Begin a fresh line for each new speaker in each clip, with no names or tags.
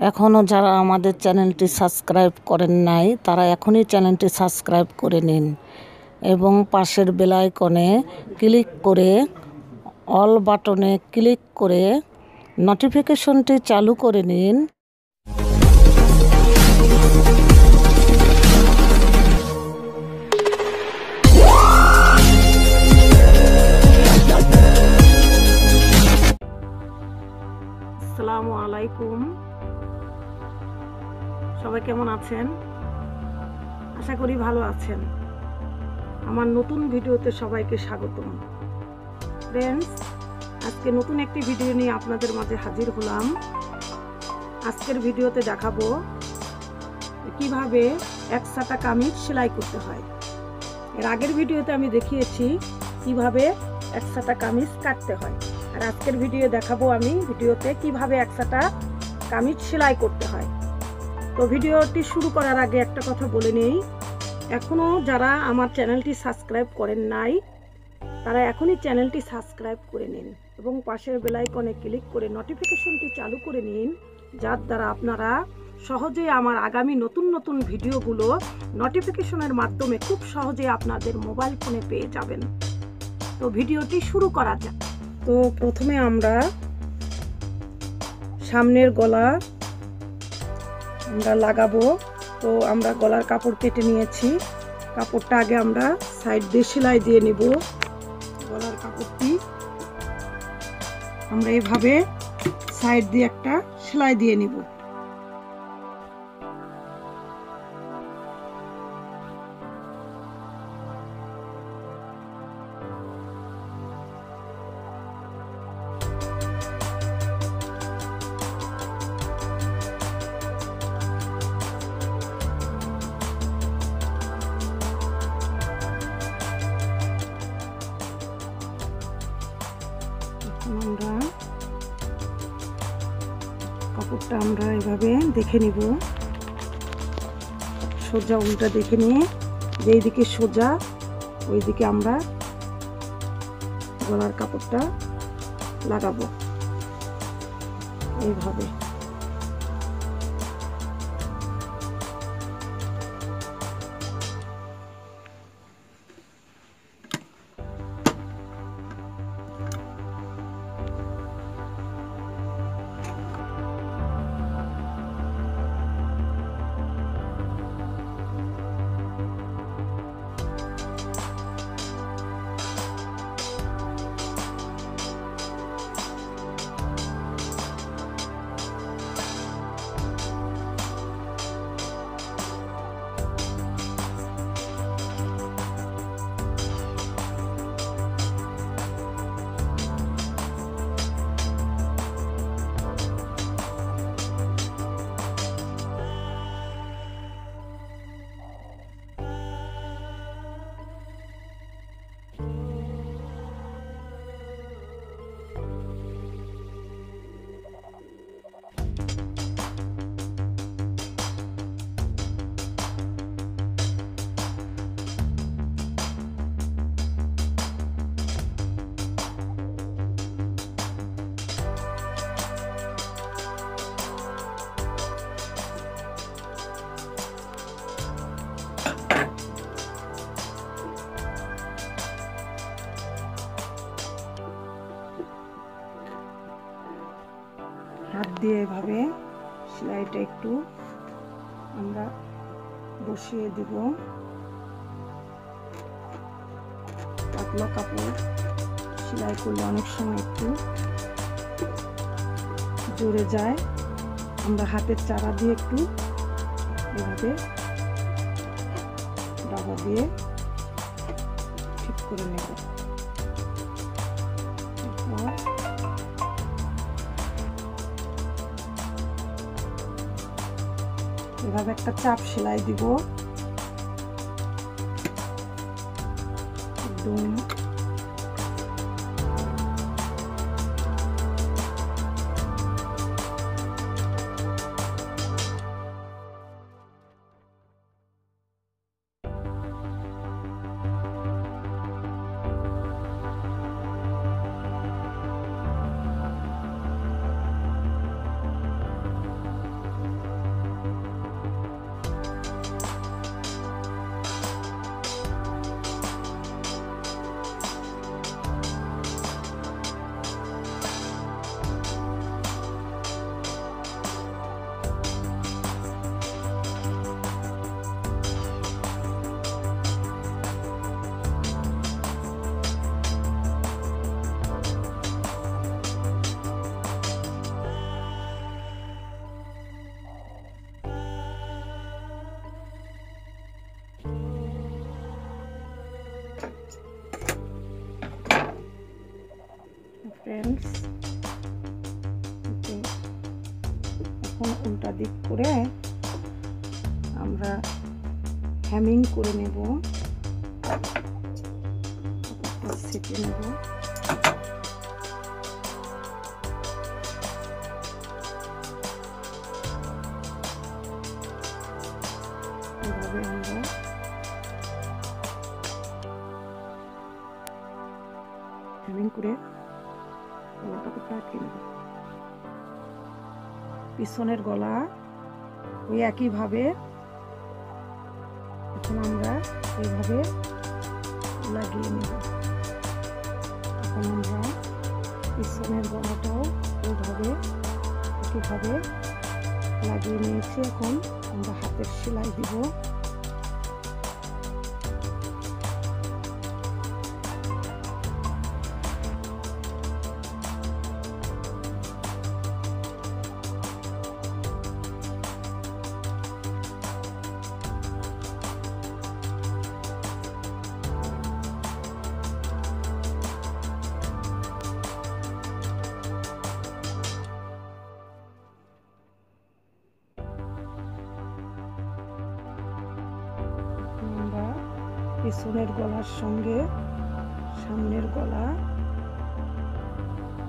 এখনও যারা আমাদের চ্যানেলটি সাবস্ক্রাইব করেন নাই তারা এখনই চ্যানেলটি সাবস্ক্রাইব করে নিন এবং পাশের বেল আইকনে ক্লিক করে অল বাটনে ক্লিক করে নোটিফিকেশনটি চালু করে নিন। আসসালামু আলাইকুম, সবাই কেমন আছেন? আশা করি ভালো আছেন। আমার নতুন ভিডিওতে সবাইকে স্বাগতম। ফ্রেন্ডস, আজকে নতুন একটি ভিডিও নিয়ে আপনাদের মাঝে হাজির হলাম। আজকের ভিডিওতে দেখাবো কিভাবে একসাটা কামিজ সেলাই করতে হয়। এর আগের ভিডিওতে আমি দেখিয়েছি কিভাবে একসাটা কামিজ কাটতে হয়, আর আজকের ভিডিও দেখাবো আমি ভিডিওতে কিভাবে একসাটা কামিজ সেলাই করতে হয়। তো ভিডিওটি শুরু করার আগে একটা কথা বলে নেই, এখনও যারা আমার চ্যানেলটি সাবস্ক্রাইব করেন নাই তারা এখনই চ্যানেলটি সাবস্ক্রাইব করে নিন এবং পাশের বেল আইকনে ক্লিক করে নোটিফিকেশনটি চালু করে নিন, যার দ্বারা আপনারা সহজেই আমার আগামী নতুন নতুন ভিডিওগুলো নোটিফিকেশনের মাধ্যমে খুব সহজে আপনাদের মোবাইল ফোনে পেয়ে যাবেন। তো ভিডিওটি শুরু করা যাক। তো প্রথমে আমরা সামনের গলা আমরা লাগাবো। তো আমরা গলার কাপড় কেটে নিয়েছি, কাপড়টা আগে আমরা সাইড দিয়ে সেলাই দিয়ে নিব। গলার কাপড়টি আমরা এভাবে সাইড দিয়ে একটা সেলাই দিয়ে নিব। আমরা কাপড়টা আমরা এভাবে দেখে নিব, সোজা উল্টা দেখে নিয়ে যেই দিকে সোজা ওই দিকে আমরা গলার কাপড়টা লাগাবো এইভাবে। হাত দিয়ে এভাবে সেলাইটা একটু আমরা বসিয়ে দিব। পাতলা কাপড় সেলাই করলে অনেক সময় একটু জোরে যায়, আমরা হাতের চারা দিয়ে একটু এভাবে ডাবা দিয়ে ঠিক করে নেব। এভাবে একটা চাপ সেলাই দিব, একদম ফ্রেন্ডস, এখন উল্টা দিক করে আমরা হ্যামিং করে নেব, সেঁকে নেব। এভাবে আমরা হ্যামিং করে গলাটাকে পাঠিয়ে নেব। পিছনের গলা ওই একইভাবে এখন আমরা এইভাবে লাগিয়ে নেব। এখন আমরা পিছনের গলাটাও ওইভাবে একইভাবে লাগিয়ে নিয়েছি। এখন আমরা হাতের সেলাই দিব। পিছনের গলার সঙ্গে সামনের গলা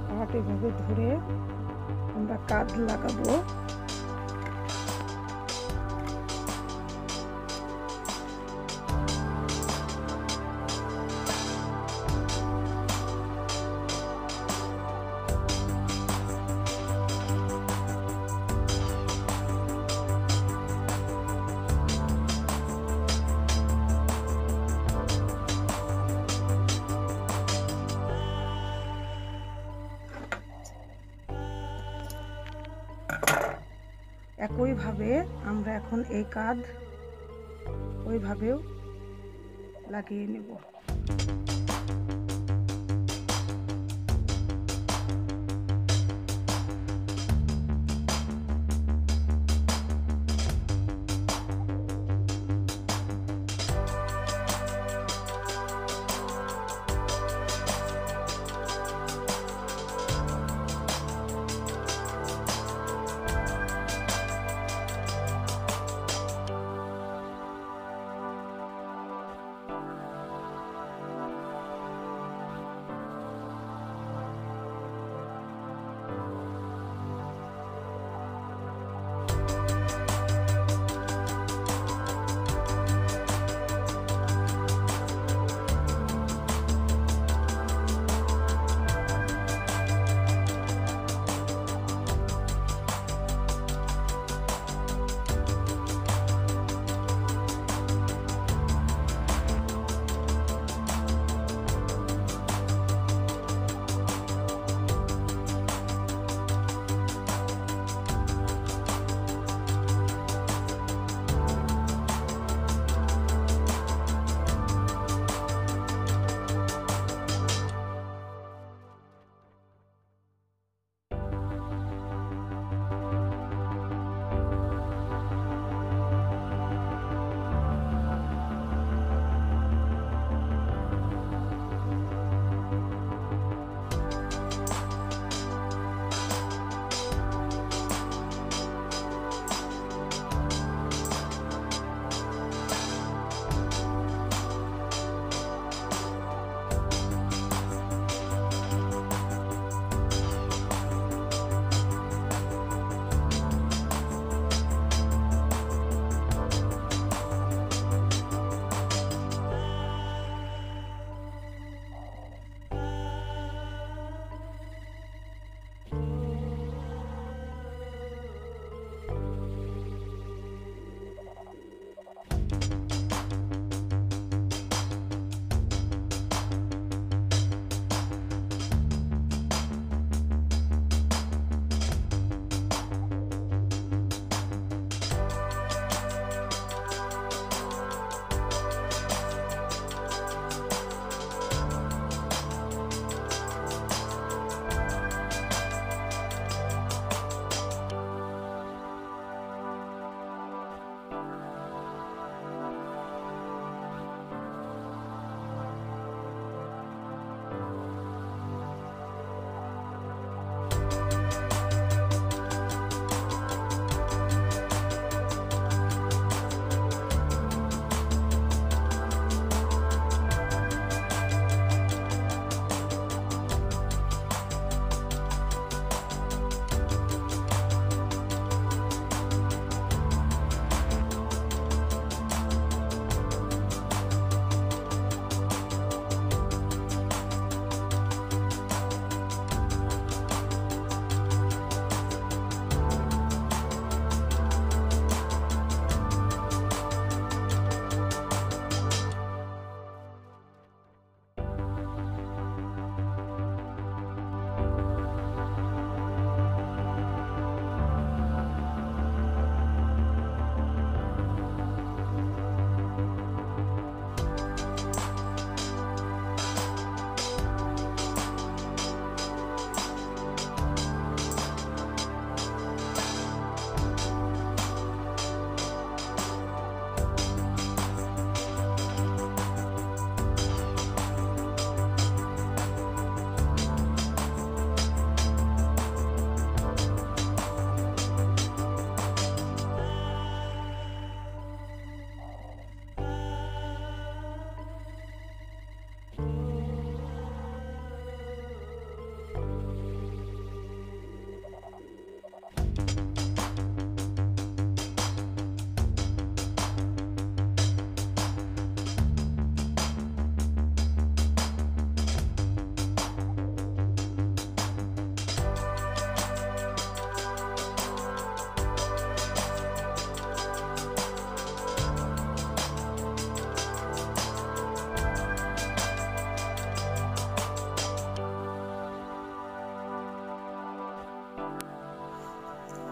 পাট এভাবে ধরে আমরা কাঁধ লাগাবো। একইভাবে আমরা এখন এই কাঁধ ওইভাবেও লাগিয়ে নেব।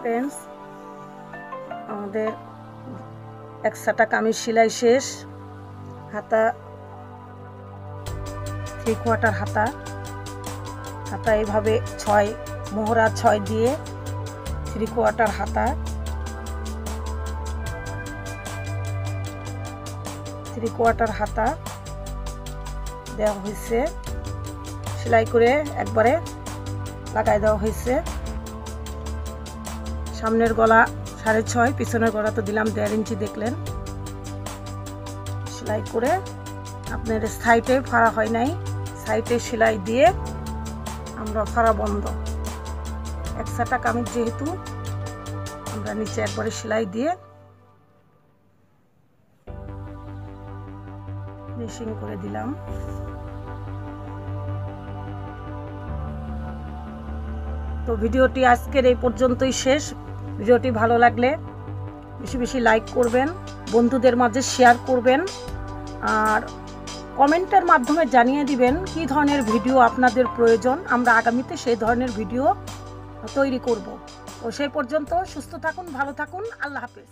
ফ্রেন্ডস, আমাদের একসাটা কামিজ সেলাই শেষ। হাতা 3/4 হাতা, হাতা এইভাবে 6 মোহরা 6 দিয়ে 3/4 হাতা, 3/4 হাতা দেওয়া হয়েছে। সেলাই করে একবারে লাগাই দেওয়া হয়েছে। সামনের গলা 6.5, পিছনের গলা তো দিলাম 1.5 ইঞ্চি, দেখলেন। সেলাই করে আপনার সাইডে ফাড়া হয় নাই, সাইডে সেলাই দিয়ে আমরা ফাড়া বন্ধ। একসাটা কামিজ যেহেতু আমরা নিচে একবারে সেলাই দিয়ে ফিনিশিং করে দিলাম। তো ভিডিওটি আজকের এই পর্যন্তই শেষ। ভিডিওটি ভালো লাগলে বেশি বেশি লাইক করবেন, বন্ধুদের মাঝে শেয়ার করবেন, আর কমেন্টের মাধ্যমে জানিয়ে দিবেন কী ধরনের ভিডিও আপনাদের প্রয়োজন। আমরা আগামীতে সেই ধরনের ভিডিও তৈরি করব। তো সেই পর্যন্ত সুস্থ থাকুন, ভালো থাকুন, আল্লাহ হাফেজ।